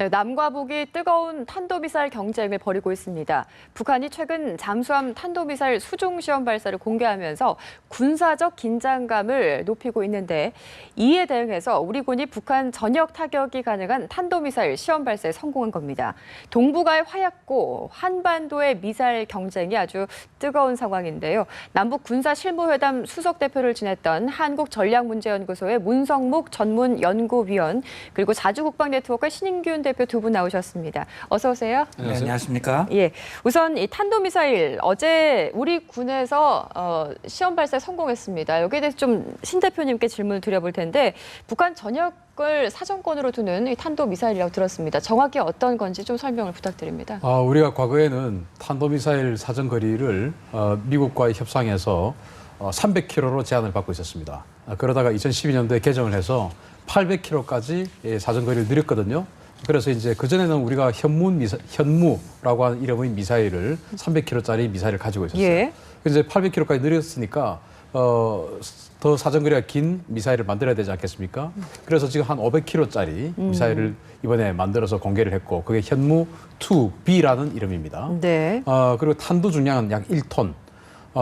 네, 남과 북이 뜨거운 탄도미사일 경쟁을 벌이고 있습니다. 북한이 최근 잠수함 탄도미사일 수중 시험 발사를 공개하면서 군사적 긴장감을 높이고 있는데 이에 대응해서 우리 군이 북한 전역 타격이 가능한 탄도미사일 시험 발사에 성공한 겁니다. 동북아의 화약고, 한반도의 미사일 경쟁이 아주 뜨거운 상황인데요. 남북 군사 실무회담 수석 대표를 지냈던 한국전략문제연구소의 문성묵 전문연구위원 그리고 자주국방네트워크 신인균 대표 두 분 나오셨습니다. 어서 오세요. 네, 안녕하십니까? 예, 우선 이 탄도미사일 어제 우리 군에서 시험 발사에 성공했습니다. 여기에 대해서 좀 신 대표님께 질문을 드려볼 텐데 북한 전역을 사정권으로 두는 이 탄도미사일이라고 들었습니다. 정확히 어떤 건지 좀 설명을 부탁드립니다. 우리가 과거에는 탄도미사일 사정거리를 미국과의 협상에서 300km로 제한을 받고 있었습니다. 그러다가 2012년도에 개정을 해서 800km까지 사정거리를 늘렸거든요. 그래서 이제 그전에는 우리가 현무라고 하는 이름의 미사일을 300km짜리 미사일을 가지고 있었어요. 예. 이제 800km까지 늘렸으니까 더 사정거리가 긴 미사일을 만들어야 되지 않겠습니까? 그래서 지금 한 500km짜리 미사일을 이번에 만들어서 공개를 했고 그게 현무-2B라는 이름입니다. 네. 그리고 탄도 중량은 약 1톤.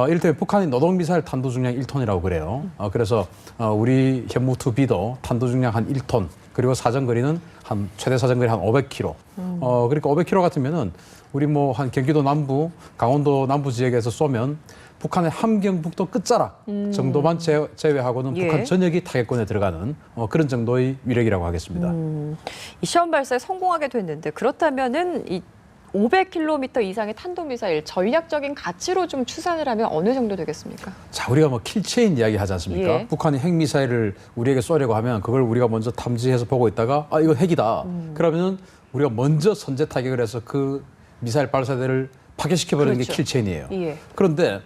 이를테면 북한의 노동미사일 탄도 중량 1톤이라고 그래요. 그래서 우리 현무-2B도 탄도 중량 한 1톤. 그리고 사정거리는 최대 사정거리 한 500km. 그러니까 500km 같으면은 우리 뭐 한 경기도 남부, 강원도 남부 지역에서 쏘면 북한의 함경북도 끝자락 정도만 제외하고는 예. 북한 전역이 타격권에 들어가는 그런 정도의 위력이라고 하겠습니다. 이 시험 발사에 성공하게 됐는데 그렇다면은 이 500km 이상의 탄도미사일 전략적인 가치로 좀 추산을 하면 어느 정도 되겠습니까? 자, 우리가 뭐 킬체인 이야기 하지 않습니까? 예. 북한이 핵미사일을 우리에게 쏘려고 하면 그걸 우리가 먼저 탐지해서 보고 있다가 이거 핵이다. 그러면은 우리가 먼저 선제 타격을 해서 그 미사일 발사대를 파괴시켜버리는 그렇죠. 게 킬체인이에요. 예. 그런데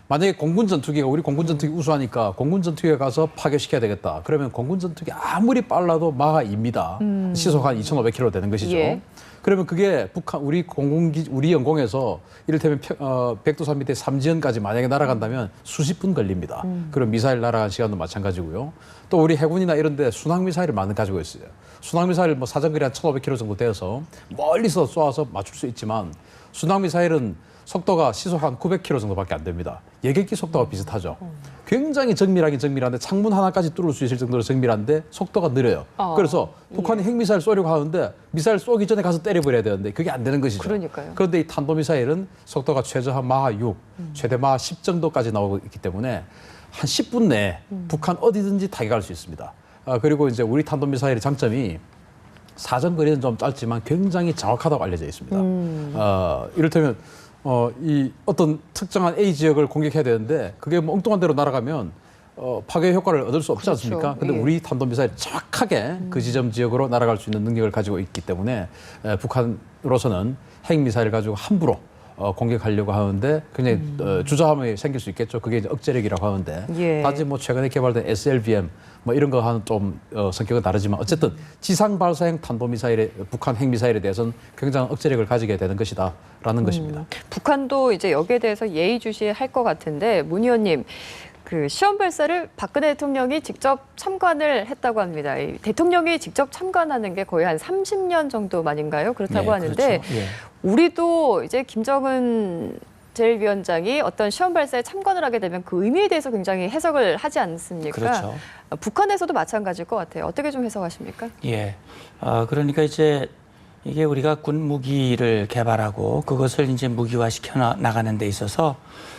만약에 공군 전투기가 우리 공군 전투기 우수하니까 공군 전투기에 가서 파괴시켜야 되겠다. 그러면 공군 전투기 아무리 빨라도 마하 2입니다. 시속 한 2,500km 되는 것이죠. 예. 그러면 그게 북한 우리 영공에서 이를테면 백두산 밑에 삼지연까지 만약에 날아간다면 수십 분 걸립니다. 그럼 미사일 날아간 시간도 마찬가지고요. 또 우리 해군이나 이런 데 순항 미사일을 많이 가지고 있어요. 순항 미사일 뭐 사정거리 한 1,500km 정도 되어서 멀리서 쏘아서 맞출 수 있지만 순항 미사일은 속도가 시속 한 900km 정도밖에 안 됩니다. 예객기 속도가 비슷하죠. 굉장히 정밀하긴 정밀한데 창문 하나까지 뚫을 수 있을 정도로 정밀한데 속도가 느려요. 그래서 북한이 핵미사일 쏘려고 하는데 미사일 쏘기 전에 가서 때려버려야 되는데 그게 안 되는 것이죠. 그러니까요. 그런데 이 탄도미사일은 속도가 최저 한 마하 6, 최대 마하 10 정도까지 나오고 있기 때문에 한 10분 내에 북한 어디든지 타격할 수 있습니다. 그리고 이제 우리 탄도미사일의 장점이 사정거리는 좀 짧지만 굉장히 정확하다고 알려져 있습니다. 이를테면 이 어떤 특정한 A 지역을 공격해야 되는데 그게 뭐 엉뚱한 데로 날아가면 파괴 효과를 얻을 수 없지 그렇죠. 않습니까? 근데 예. 우리 탄도미사일이 정확하게 그 지역으로 날아갈 수 있는 능력을 가지고 있기 때문에 북한으로서는 핵미사일 가지고 함부로 공격하려고 하는데 굉장히 주저함이 생길 수 있겠죠. 그게 이제 억제력이라고 하는데 예. 단지 뭐 최근에 개발된 SLBM 뭐 이런 거 하는 좀 성격은 다르지만 어쨌든 지상 발사형 탄도미사일의 북한 핵미사일에 대해서는 굉장한 억제력을 가지게 되는 것이다라는 것입니다. 북한도 이제 여기에 대해서 예의주시할 것 같은데 문 의원님, 그 시험 발사를 박근혜 대통령이 직접 참관을 했다고 합니다. 이 대통령이 직접 참관하는 게 거의 한 30년 정도 만인가요? 그렇다고 네, 하는데 그렇죠. 예. 우리도 이제 김정은 제1위원장이 어떤 시험 발사에 참관을 하게 되면 그 의미에 대해서 굉장히 해석을 하지 않습니까? 그렇죠. 북한에서도 마찬가지일 것 같아요. 어떻게 좀 해석하십니까? 예. 그러니까 이제 이게 우리가 군 무기를 개발하고 그것을 이제 무기화시켜 나가는 데 있어서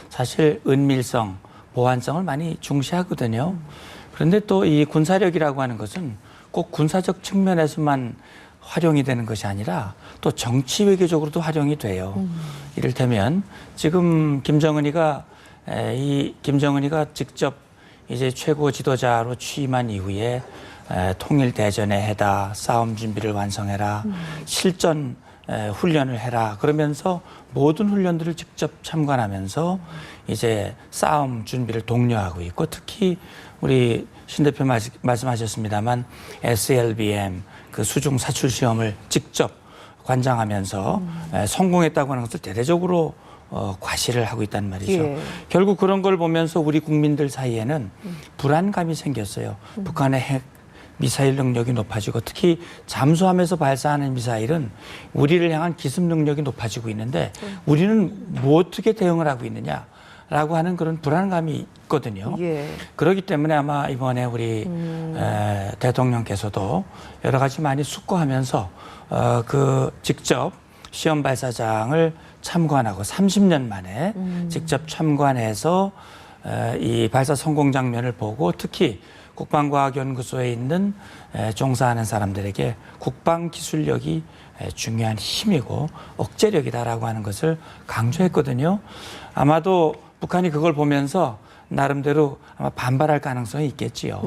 사실 은밀성, 보안성을 많이 중시하거든요. 그런데 또 이 군사력이라고 하는 것은 꼭 군사적 측면에서만 활용이 되는 것이 아니라 또 정치 외교적으로도 활용이 돼요. 이를테면 지금 김정은이가 직접 이제 최고 지도자로 취임한 이후에 통일 대전에 해다, 싸움 준비를 완성해라, 실전 훈련을 해라. 그러면서 모든 훈련들을 직접 참관하면서 이제 싸움 준비를 독려하고 있고 특히 우리 신 대표 말씀하셨습니다만 SLBM 그 수중 사출 시험을 직접 관장하면서 성공했다고 하는 것을 대대적으로 과시를 하고 있다는 말이죠. 예. 결국 그런 걸 보면서 우리 국민들 사이에는 불안감이 생겼어요. 북한의 핵 미사일 능력이 높아지고 특히 잠수함에서 발사하는 미사일은 우리를 향한 기습 능력이 높아지고 있는데 우리는 뭐 어떻게 대응을 하고 있느냐라고 하는 그런 불안감이 있거든요. 예. 그렇기 때문에 아마 이번에 우리 대통령께서도 여러 가지 많이 숙고하면서 그 직접 시험 발사장을 참관하고 30년 만에 직접 참관해서 이 발사 성공 장면을 보고 특히 국방과학연구소에 있는 종사하는 사람들에게 국방기술력이 중요한 힘이고 억제력이다라고 하는 것을 강조했거든요. 아마도 북한이 그걸 보면서 나름대로 아마 반발할 가능성이 있겠지요.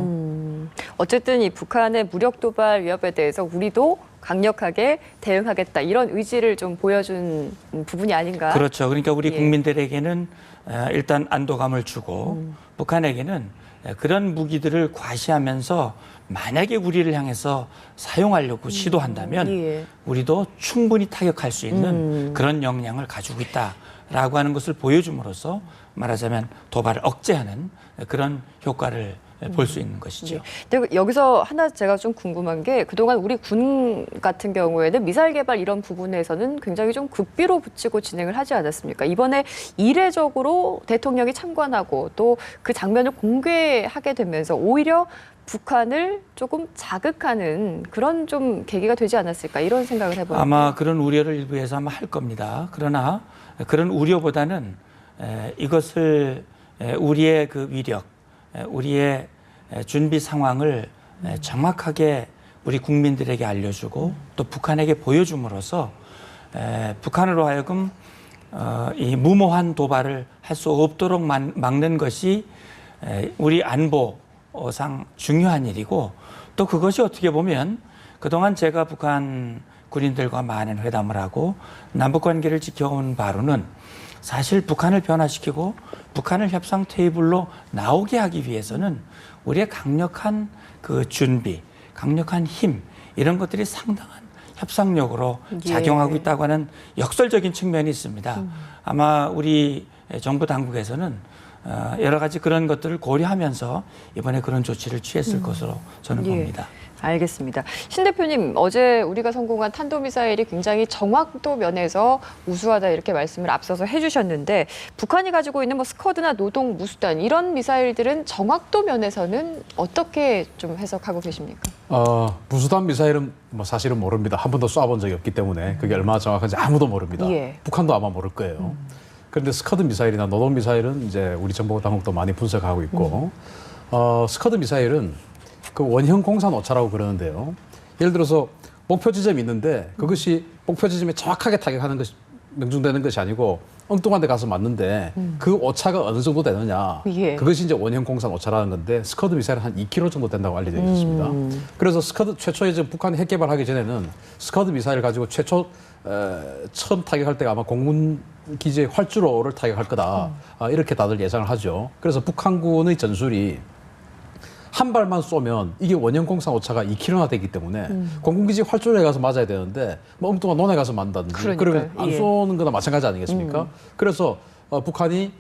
어쨌든 이 북한의 무력 도발 위협에 대해서 우리도 강력하게 대응하겠다 이런 의지를 좀 보여준 부분이 아닌가. 그렇죠. 그러니까 우리 예. 국민들에게는 일단 안도감을 주고 북한에게는 그런 무기들을 과시하면서 만약에 우리를 향해서 사용하려고 시도한다면 예. 우리도 충분히 타격할 수 있는 그런 역량을 가지고 있다라고 하는 것을 보여줌으로써 말하자면 도발을 억제하는 그런 효과를 볼 수 있는 것이죠. 근데 여기서 하나 제가 좀 궁금한 게 그동안 우리 군 같은 경우에는 미사일 개발 이런 부분에서는 굉장히 좀 극비로 붙이고 진행을 하지 않았습니까? 이번에 이례적으로 대통령이 참관하고 또 그 장면을 공개하게 되면서 오히려 북한을 조금 자극하는 그런 좀 계기가 되지 않았을까 이런 생각을 해보는데 아마 그런 우려를 일부에서 아마 할 겁니다. 그러나 그런 우려보다는 이것을 우리의 그 위력, 우리의 준비 상황을 정확하게 우리 국민들에게 알려주고 또 북한에게 보여줌으로써 북한으로 하여금 이 무모한 도발을 할 수 없도록 막는 것이 우리 안보상 중요한 일이고 또 그것이 어떻게 보면 그동안 제가 북한 군인들과 많은 회담을 하고 남북관계를 지켜온 바로는 사실 북한을 변화시키고 북한을 협상 테이블로 나오게 하기 위해서는 우리의 강력한 그 준비, 강력한 힘 이런 것들이 상당한 협상력으로 작용하고 있다고 하는 역설적인 측면이 있습니다. 아마 우리 정부 당국에서는 여러 가지 그런 것들을 고려하면서 이번에 그런 조치를 취했을 것으로 저는 봅니다. 알겠습니다. 신 대표님, 어제 우리가 성공한 탄도미사일이 굉장히 정확도 면에서 우수하다 이렇게 말씀을 앞서서 해주셨는데 북한이 가지고 있는 뭐 스커드나 노동 무수단 이런 미사일들은 정확도 면에서는 어떻게 좀 해석하고 계십니까? 무수단 미사일은 뭐 사실은 모릅니다. 한 번도 쏴본 적이 없기 때문에 그게 얼마나 정확한지 아무도 모릅니다. 예. 북한도 아마 모를 거예요. 그런데 스커드 미사일이나 노동 미사일은 이제 우리 정보 당국도 많이 분석하고 있고 스커드 미사일은 그 원형 공산 오차라고 그러는데요. 예를 들어서 목표 지점이 있는데 그것이 목표 지점에 정확하게 타격하는 것이 명중되는 것이 아니고 엉뚱한 데 가서 맞는데 그 오차가 어느 정도 되느냐. 예. 그것이 이제 원형 공산 오차라는 건데 스커드 미사일은 한 2km 정도 된다고 알려져 있습니다. 그래서 스커드 최초에 이제 북한이 핵 개발하기 전에는 스커드 미사일 가지고 최초 처음 타격할 때가 아마 공군 기지의 활주로를 타격할 거다. 이렇게 다들 예상을 하죠. 그래서 북한군의 전술이 한 발만 쏘면 이게 원형 공산 오차가 2km나 되기 때문에 공군기지 활주로에 가서 맞아야 되는데 뭐 엉뚱한 논에 가서 만다든지 그러니까요. 그러면 안 예. 쏘는 거나 마찬가지 아니겠습니까? 그래서 북한이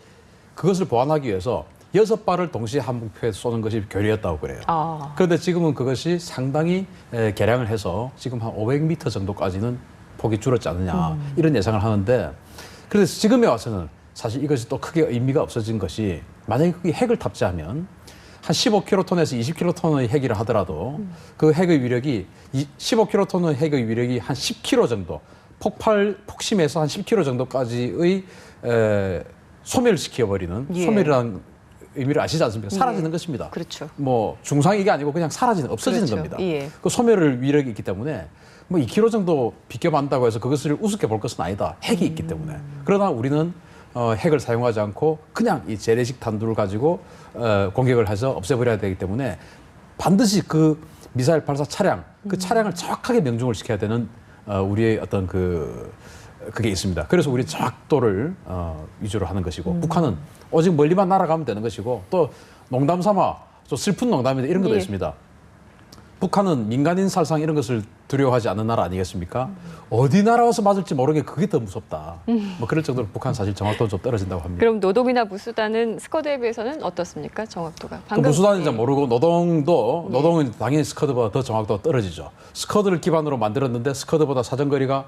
그것을 보완하기 위해서 6발을 동시에 한 목표에 쏘는 것이 교리였다고 그래요. 그런데 지금은 그것이 상당히 개량을 해서 지금 한 500m 정도까지는 폭이 줄었지 않느냐 이런 예상을 하는데 그래서 지금에 와서는 사실 이것이 또 크게 의미가 없어진 것이 만약에 그게 핵을 탑재하면 한 15킬로톤에서 20킬로톤의 핵이라 하더라도 그 핵의 위력이 15킬로톤의 핵의 위력이 한 10킬로 정도 폭심에서 한 10킬로 정도까지의 소멸시켜버리는 예. 소멸이라는 의미를 아시지 않습니까? 사라지는 것입니다. 그렇죠. 뭐 중상이 이게 아니고 그냥 사라지는 없어지는 그렇죠. 겁니다. 예. 그 소멸을 위력이 있기 때문에 뭐 2km 정도 비껴만다고 해서 그것을 우습게 볼 것은 아니다. 핵이 있기 때문에. 그러나 우리는 핵을 사용하지 않고 그냥 이 재래식 탄두를 가지고 공격을 해서 없애버려야 되기 때문에 반드시 그 미사일 발사 차량, 그 차량을 정확하게 명중을 시켜야 되는 우리의 어떤 그게 있습니다. 그래서 우리 정확도를 위주로 하는 것이고 북한은 오직 멀리만 날아가면 되는 것이고 또 농담 삼아 또 슬픈 농담인데 이런 것도 예. 있습니다. 북한은 민간인 살상 이런 것을 두려워하지 않는 나라 아니겠습니까? 어디 나라와서 맞을지 모르게 그게 더 무섭다. 뭐 그럴 정도로 북한 사실 정확도는 좀 떨어진다고 합니다. 그럼 노동이나 무수단은 스커드에 비해서는 어떻습니까? 정확도가. 그 무수단인지 예. 모르고 노동은 당연히 스커드보다 더 정확도가 떨어지죠. 스커드를 기반으로 만들었는데 스커드보다 사정거리가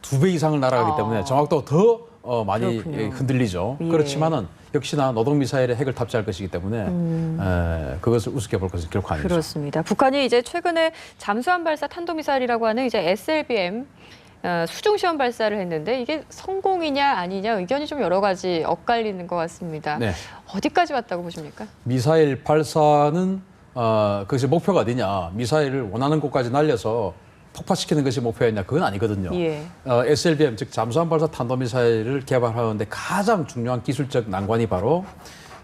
2배 이상을 날아가기 때문에 정확도가 더 많이 그렇군요. 흔들리죠. 예. 그렇지만은 역시나 노동미사일에 핵을 탑재할 것이기 때문에 그것을 우습게 볼 것은 결코 아니죠. 그렇습니다. 북한이 이제 최근에 잠수함 발사 탄도미사일이라고 하는 이제 SLBM 수중 시험 발사를 했는데 이게 성공이냐 아니냐 의견이 좀 여러 가지 엇갈리는 것 같습니다. 네. 어디까지 왔다고 보십니까? 미사일 발사는 그것이 목표가 어디냐? 미사일을 원하는 곳까지 날려서 폭파시키는 것이 목표였냐? 그건 아니거든요. 예. SLBM 즉 잠수함 발사 탄도미사일을 개발하는데 가장 중요한 기술적 난관이 바로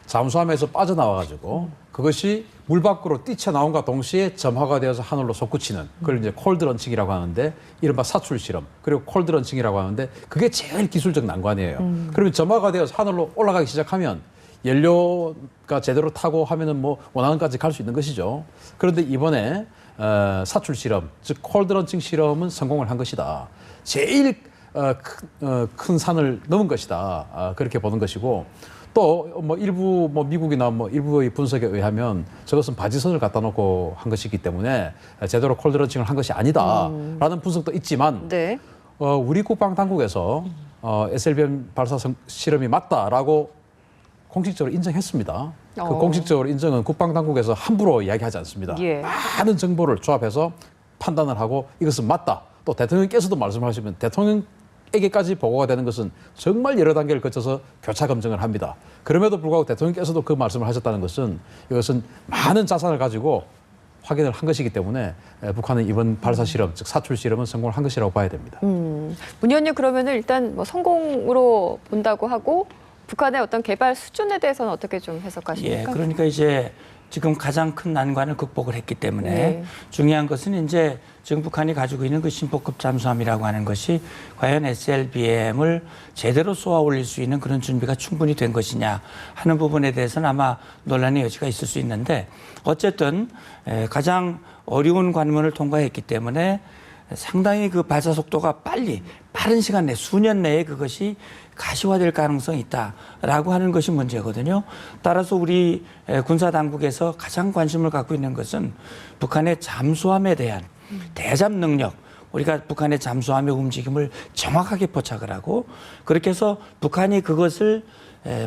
잠수함에서 빠져나와가지고 그것이 물 밖으로 뛰쳐나온과 동시에 점화가 되어서 하늘로 솟구치는 그걸 이제 콜드런칭이라고 하는데 이른바 사출 실험 그리고 콜드런칭이라고 하는데 그게 제일 기술적 난관이에요. 그러면 점화가 되어서 하늘로 올라가기 시작하면 연료가 제대로 타고 하면은 뭐 원하는 데까지 갈 수 있는 것이죠. 그런데 이번에 사출 실험, 즉 콜드런칭 실험은 성공을 한 것이다. 제일 큰 산을 넘은 것이다. 그렇게 보는 것이고 또 뭐 일부 뭐 미국이나 뭐 일부의 분석에 의하면 저것은 바지선을 갖다 놓고 한 것이기 때문에 제대로 콜드런칭을 한 것이 아니다라는 분석도 있지만 네. 우리 국방 당국에서 SLBM 발사 실험이 맞다라고 공식적으로 인정했습니다. 그 공식적으로 인정은 국방 당국에서 함부로 이야기하지 않습니다. 예. 많은 정보를 조합해서 판단을 하고 이것은 맞다. 또 대통령께서도 말씀하시면 대통령에게까지 보고가 되는 것은 정말 여러 단계를 거쳐서 교차 검증을 합니다. 그럼에도 불구하고 대통령께서도 그 말씀을 하셨다는 것은 이것은 많은 자산을 가지고 확인을 한 것이기 때문에 북한은 이번 발사 실험, 즉 사출 실험은 성공을 한 것이라고 봐야 됩니다. 문 의원님 그러면은 일단 뭐 성공으로 본다고 하고 북한의 어떤 개발 수준에 대해서는 어떻게 좀 해석하십니까? 예, 그러니까 이제 지금 가장 큰 난관을 극복을 했기 때문에 네. 중요한 것은 이제 지금 북한이 가지고 있는 그 신포급 잠수함이라고 하는 것이 과연 SLBM을 제대로 쏘아 올릴 수 있는 그런 준비가 충분히 된 것이냐 하는 부분에 대해서는 아마 논란의 여지가 있을 수 있는데 어쨌든 가장 어려운 관문을 통과했기 때문에 상당히 그 발사 속도가 빠른 시간 내 수년 내에 그것이 가시화될 가능성이 있다라고 하는 것이 문제거든요. 따라서 우리 군사 당국에서 가장 관심을 갖고 있는 것은 북한의 잠수함에 대한 대잠 능력, 우리가 북한의 잠수함의 움직임을 정확하게 포착을 하고 그렇게 해서 북한이 그것을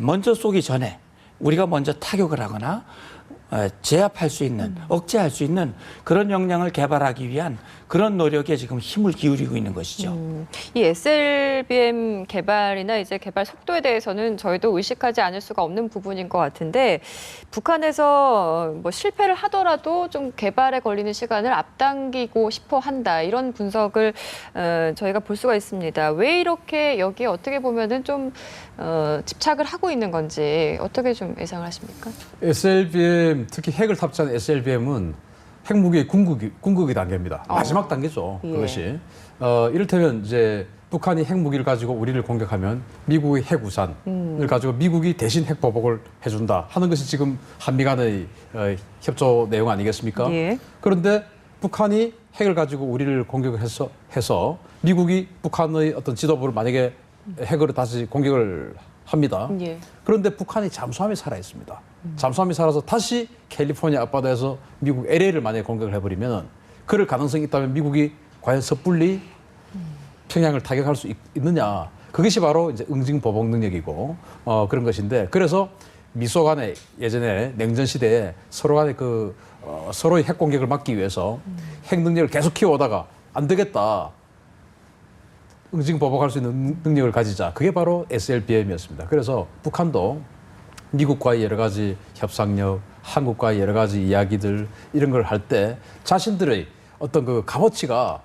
먼저 쏘기 전에 우리가 먼저 타격을 하거나 제압할 수 있는, 억제할 수 있는 그런 역량을 개발하기 위한 그런 노력에 지금 힘을 기울이고 있는 것이죠. 이 SLBM 개발이나 이제 개발 속도에 대해서는 저희도 의식하지 않을 수가 없는 부분인 것 같은데 북한에서 뭐 실패를 하더라도 좀 개발에 걸리는 시간을 앞당기고 싶어 한다 이런 분석을 저희가 볼 수가 있습니다. 왜 이렇게 여기에 어떻게 보면은 좀 집착을 하고 있는 건지 어떻게 좀 예상을 하십니까? SLBM 특히 핵을 탑재한 SLBM은 핵무기의 궁극의 단계입니다. 마지막 단계죠. 예. 그것이 이를테면 이제 북한이 핵무기를 가지고 우리를 공격하면 미국의 핵우산을 가지고 미국이 대신 핵보복을 해준다 하는 것이 지금 한미 간의 협조 내용 아니겠습니까? 예. 그런데 북한이 핵을 가지고 우리를 공격을 해서 미국이 북한의 어떤 지도부를 만약에 핵으로 다시 공격을 합니다. 예. 그런데 북한이 잠수함이 살아 있습니다. 잠수함이 살아서 다시 캘리포니아 앞바다에서 미국 LA를 만약에 공격을 해버리면 그럴 가능성이 있다면 미국이 과연 섣불리 평양을 타격할 수 있느냐. 그것이 바로 이제 응징 보복 능력이고 그런 것인데 그래서 미소 간에 예전에 냉전 시대에 서로 간에 서로의 핵 공격을 막기 위해서 핵 능력을 계속 키워오다가 안 되겠다. 응징 보복할 수 있는 능력을 가지자. 그게 바로 SLBM이었습니다. 그래서 북한도 미국과의 여러 가지 협상력, 한국과의 여러 가지 이야기들 이런 걸 할 때 자신들의 어떤 그 값어치가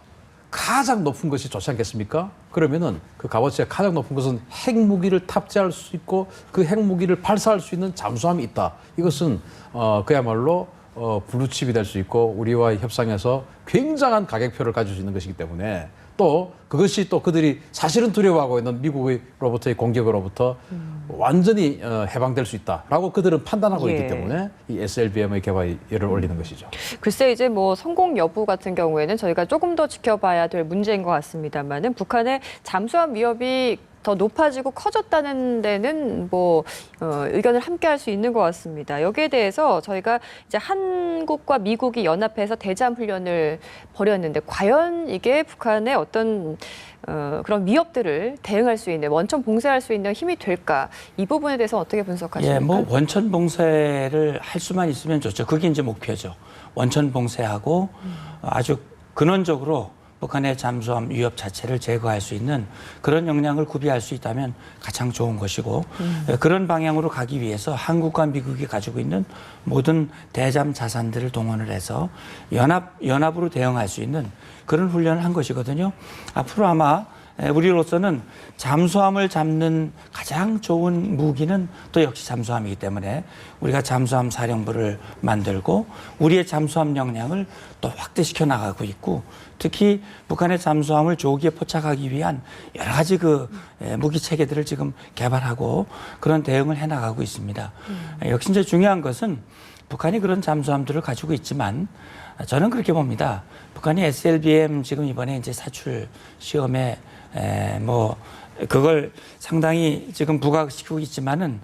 가장 높은 것이 좋지 않겠습니까? 그러면은 그 값어치가 가장 높은 것은 핵무기를 탑재할 수 있고 그 핵무기를 발사할 수 있는 잠수함이 있다. 이것은 그야말로 블루칩이 될 수 있고 우리와의 협상에서 굉장한 가격표를 가질 수 있는 것이기 때문에 또 그것이 또 그들이 사실은 두려워하고 있는 미국으로부터의 공격으로부터 완전히 해방될 수 있다라고 그들은 판단하고 예. 있기 때문에 이 SLBM의 개발에 열을 올리는 것이죠. 글쎄 이제 뭐 성공 여부 같은 경우에는 저희가 조금 더 지켜봐야 될 문제인 것 같습니다만은 북한의 잠수함 위협이 더 높아지고 커졌다는 데는 뭐 의견을 함께 할 수 있는 것 같습니다. 여기에 대해서 저희가 이제 한국과 미국이 연합해서 대잠 훈련을 벌였는데 과연 이게 북한의 어떤 그런 위협들을 대응할 수 있는 원천 봉쇄할 수 있는 힘이 될까? 이 부분에 대해서 어떻게 분석하십니까? 예, 뭐 원천 봉쇄를 할 수만 있으면 좋죠. 그게 이제 목표죠. 원천 봉쇄하고 아주 근원적으로 북한의 잠수함 위협 자체를 제거할 수 있는 그런 역량을 구비할 수 있다면 가장 좋은 것이고 그런 방향으로 가기 위해서 한국과 미국이 가지고 있는 모든 대잠 자산들을 동원을 해서 연합으로 대응할 수 있는 그런 훈련을 한 것이거든요. 앞으로 아마 우리로서는 잠수함을 잡는 가장 좋은 무기는 또 역시 잠수함이기 때문에 우리가 잠수함 사령부를 만들고 우리의 잠수함 역량을 또 확대시켜 나가고 있고 특히 북한의 잠수함을 조기에 포착하기 위한 여러 가지 그 무기 체계들을 지금 개발하고 그런 대응을 해 나가고 있습니다. 역시 이제 중요한 것은 북한이 그런 잠수함들을 가지고 있지만 저는 그렇게 봅니다. 북한이 SLBM 지금 이번에 이제 사출 시험에 뭐 그걸 상당히 지금 부각시키고 있지만은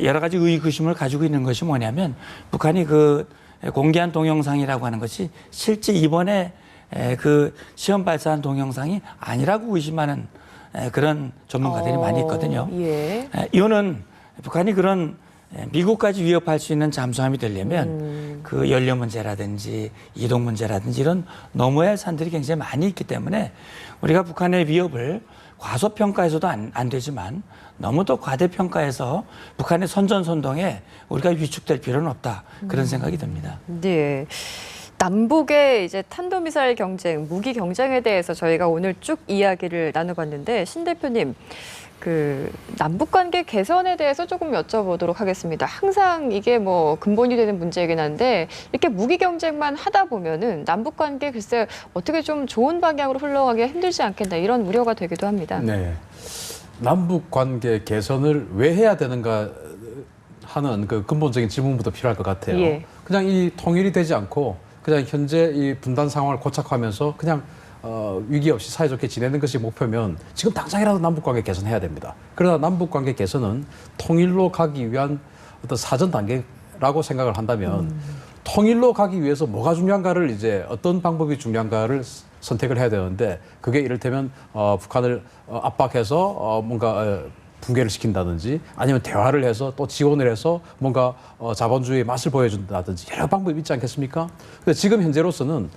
여러 가지 의구심을 가지고 있는 것이 뭐냐면 북한이 그 공개한 동영상이라고 하는 것이 실제 이번에 그 시험 발사한 동영상이 아니라고 의심하는 그런 전문가들이 많이 있거든요. 예. 이거는 북한이 그런 미국까지 위협할 수 있는 잠수함이 되려면 그 연료 문제라든지 이동 문제라든지 이런 너머의 산들이 굉장히 많이 있기 때문에 우리가 북한의 위협을 과소평가해서도 안 되지만 너무 또 과대평가해서 북한의 선전선동에 우리가 위축될 필요는 없다. 그런 생각이 듭니다. 네. 남북의 이제 탄도미사일 경쟁, 무기 경쟁에 대해서 저희가 오늘 쭉 이야기를 나눠봤는데 신 대표님, 그 남북 관계 개선에 대해서 조금 여쭤보도록 하겠습니다. 항상 이게 뭐 근본이 되는 문제이긴 한데 이렇게 무기 경쟁만 하다 보면은 남북 관계 글쎄 어떻게 좀 좋은 방향으로 흘러가기가 힘들지 않겠나 이런 우려가 되기도 합니다. 네. 남북 관계 개선을 왜 해야 되는가 하는 그 근본적인 질문부터 필요할 것 같아요. 예. 그냥 이 통일이 되지 않고 그냥 현재 이 분단 상황을 고착하면서 그냥 위기 없이 사이좋게 지내는 것이 목표면 지금 당장이라도 남북관계 개선해야 됩니다. 그러나 남북관계 개선은 통일로 가기 위한 어떤 사전 단계라고 생각을 한다면 통일로 가기 위해서 뭐가 중요한가를 이제 어떤 방법이 중요한가를 선택을 해야 되는데 그게 이를테면 북한을 압박해서 뭔가 붕괴를 시킨다든지 아니면 대화를 해서 또 지원을 해서 뭔가 자본주의의 맛을 보여준다든지 여러 방법이 있지 않겠습니까? 근데 지금 현재로서는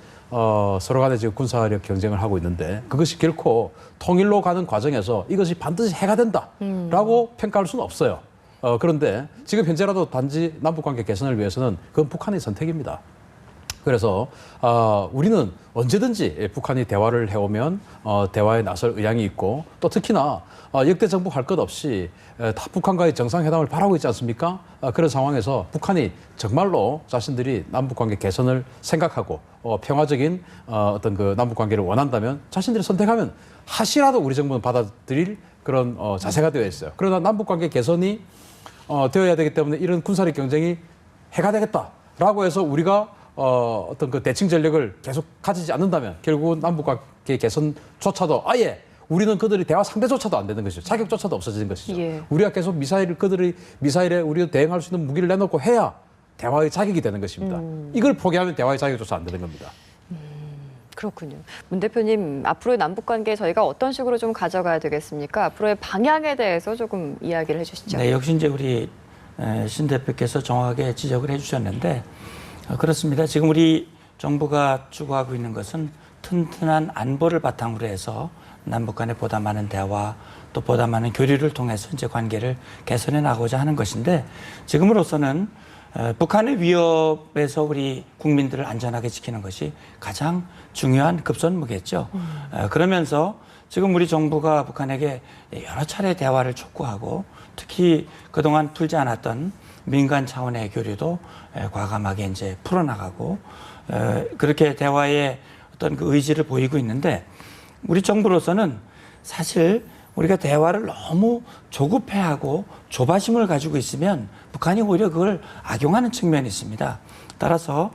서로 간에 지금 군사력 경쟁을 하고 있는데 그것이 결코 통일로 가는 과정에서 이것이 반드시 해가 된다라고 평가할 수는 없어요. 그런데 지금 현재라도 단지 남북관계 개선을 위해서는 그건 북한의 선택입니다. 그래서 우리는 언제든지 북한이 대화를 해오면 대화에 나설 의향이 있고 또 특히나 역대 정부 할 것 없이 다 북한과의 정상회담을 바라고 있지 않습니까? 그런 상황에서 북한이 정말로 자신들이 남북관계 개선을 생각하고 평화적인 어떤 그 남북관계를 원한다면 자신들이 선택하면 하시라도 우리 정부는 받아들일 그런 자세가 되어 있어요. 그러나 남북관계 개선이 되어야 되기 때문에 이런 군사력 경쟁이 해가 되겠다라고 해서 우리가 어떤 그 대칭 전력을 계속 가지지 않는다면 결국은 남북관계 개선조차도 아예 우리는 그들이 대화 상대조차도 안 되는 것이죠. 자격조차도 없어지는 것이죠. 예. 우리가 계속 그들이 미사일에 우리가 대응할 수 있는 무기를 내놓고 해야 대화의 자격이 되는 것입니다. 이걸 포기하면 대화의 자격조차 안 되는 겁니다. 그렇군요. 문 대표님, 앞으로의 남북 관계 저희가 어떤 식으로 좀 가져가야 되겠습니까? 앞으로의 방향에 대해서 조금 이야기를 해주시죠. 네, 역시 이제 우리 신 대표께서 정확하게 지적을 해주셨는데 그렇습니다. 지금 우리 정부가 추구하고 있는 것은 튼튼한 안보를 바탕으로 해서 남북 간에 보다 많은 대화 또 보다 많은 교류를 통해서 이제 관계를 개선해 나가고자 하는 것인데 지금으로서는 북한의 위협에서 우리 국민들을 안전하게 지키는 것이 가장 중요한 급선무겠죠. 그러면서 지금 우리 정부가 북한에게 여러 차례 대화를 촉구하고 특히 그동안 풀지 않았던 민간 차원의 교류도 과감하게 이제 풀어나가고 그렇게 대화의 어떤 그 의지를 보이고 있는데 우리 정부로서는 사실 우리가 대화를 너무 조급해하고 조바심을 가지고 있으면 북한이 오히려 그걸 악용하는 측면이 있습니다. 따라서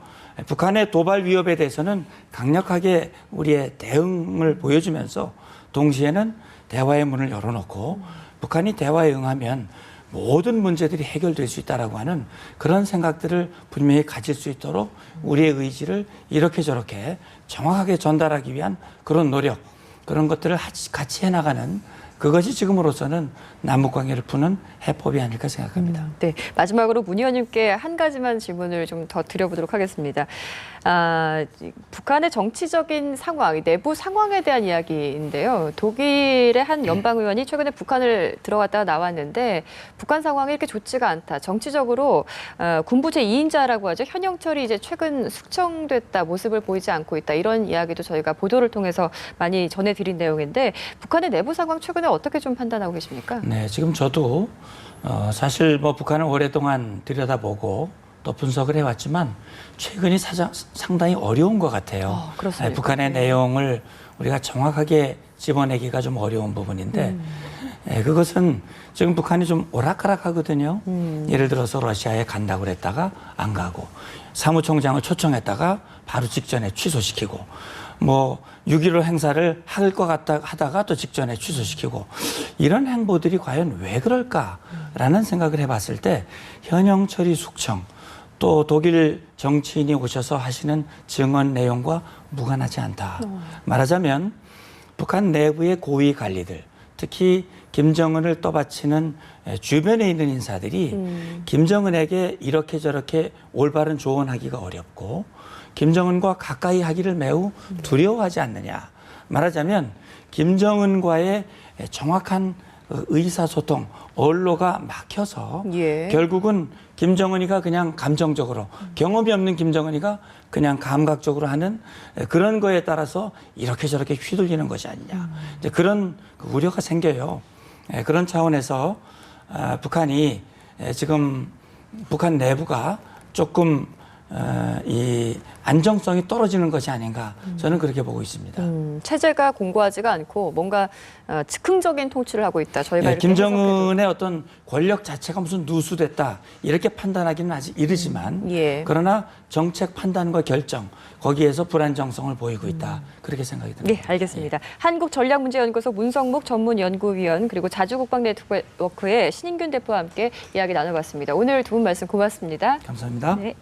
북한의 도발 위협에 대해서는 강력하게 우리의 대응을 보여주면서 동시에는 대화의 문을 열어놓고 북한이 대화에 응하면 모든 문제들이 해결될 수 있다라고 하는 그런 생각들을 분명히 가질 수 있도록 우리의 의지를 이렇게 저렇게 정확하게 전달하기 위한 그런 노력, 그런 것들을 같이 해나가는 그것이 지금으로서는 남북관계를 푸는 해법이 아닐까 생각합니다. 네, 마지막으로 문 의원님께 한 가지만 질문을 좀 더 드려보도록 하겠습니다. 북한의 정치적인 상황, 내부 상황에 대한 이야기인데요. 독일의 한 연방 의원이 최근에 북한을 들어갔다가 나왔는데 북한 상황이 이렇게 좋지가 않다. 정치적으로 군부 제2인자라고 하죠. 현영철이 이제 최근 숙청됐다, 모습을 보이지 않고 있다. 이런 이야기도 저희가 보도를 통해서 많이 전해드린 내용인데 북한의 내부 상황 최근에 어떻게 좀 판단하고 계십니까? 네, 지금 저도 사실 뭐 북한을 오랫동안 들여다보고 또 분석을 해왔지만 최근이 상당히 어려운 것 같아요. 그렇습니까? 북한의 내용을 우리가 정확하게 집어내기가 좀 어려운 부분인데 그것은 지금 북한이 좀 오락가락하거든요. 예를 들어서 러시아에 간다고 그랬다가 안 가고 사무총장을 초청했다가 바로 직전에 취소시키고 뭐 6.15 행사를 할 것 같다 하다가 또 직전에 취소시키고 이런 행보들이 과연 왜 그럴까라는 생각을 해봤을 때 현영철이 숙청 또 독일 정치인이 오셔서 하시는 증언 내용과 무관하지 않다. 말하자면 북한 내부의 고위 관리들, 특히 김정은을 떠받치는 주변에 있는 인사들이 김정은에게 이렇게 저렇게 올바른 조언하기가 어렵고 김정은과 가까이 하기를 매우 두려워하지 않느냐. 말하자면 김정은과의 정확한 의사소통, 언로가 막혀서 결국은 김정은이가 그냥 감정적으로 경험이 없는 김정은이가 그냥 감각적으로 하는 그런 거에 따라서 이렇게 저렇게 휘둘리는 것이 아니냐. 이제 그런 우려가 생겨요. 그런 차원에서 북한이 지금 북한 내부가 조금 이 안정성이 떨어지는 것이 아닌가 저는 그렇게 보고 있습니다. 체제가 공고하지가 않고 뭔가 즉흥적인 통치를 하고 있다. 저희가 이렇게 김정은의 어떤 권력 자체가 무슨 누수됐다 이렇게 판단하기는 아직 이르지만 그러나 정책 판단과 결정 거기에서 불안정성을 보이고 있다. 그렇게 생각이 듭니다. 네, 알겠습니다. 한국전략문제연구소 문성묵 전문연구위원 그리고 자주국방네트워크의 신인균 대표와 함께 이야기 나눠봤습니다. 오늘 두 분 말씀 고맙습니다. 감사합니다. 네.